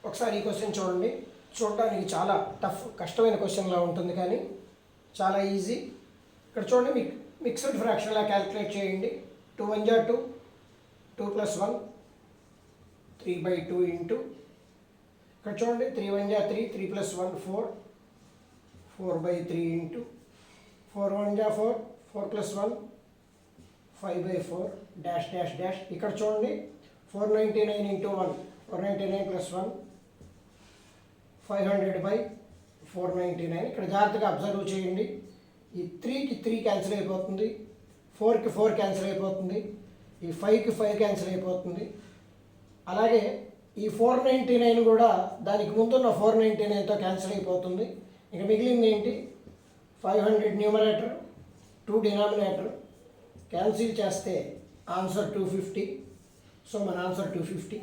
ఒకసారి ఈ క్వశ్చన్ చూడండి. చూడడానికి చాలా టఫ్ కష్టమైన క్వశ్చన్లా ఉంటుంది కానీ చాలా ఈజీ. ఇక్కడ చూడండి, మీకు మిక్స్డ్ ఫ్రాక్షన్లా క్యాలిక్యులేట్ చేయండి. 2 1 జా 2, 2 + 1 3/2 ఇంటూ ఇక్కడ చూడండి 3 1 జా 3, 3 + 1 4, 4/3 ఇంటూ 4 1 జా 4, 4 + 1 5/4 డాష్ డాష్ డాష్. ఇక్కడ చూడండి 499 ఇంటూ 1, 499 + 1 500/499. ఇక్కడ జాగ్రత్తగా అబ్జర్వ్ చేయండి. ఈ 3కి 3 క్యాన్సిల్ అయిపోతుంది, 4కి 4 క్యాన్సిల్ అయిపోతుంది, ఈ 5కి 5 క్యాన్సిల్ అయిపోతుంది. అలాగే ఈ 499 కూడా దానికి ముందున్న 499తో క్యాన్సిల్ అయిపోతుంది. ఇక మిగిలింది ఏంటి? 500 న్యూమరేటర్, 2 డినామినేటర్. క్యాన్సిల్ చేస్తే ఆన్సర్ 250. సో మన ఆన్సర్ 250.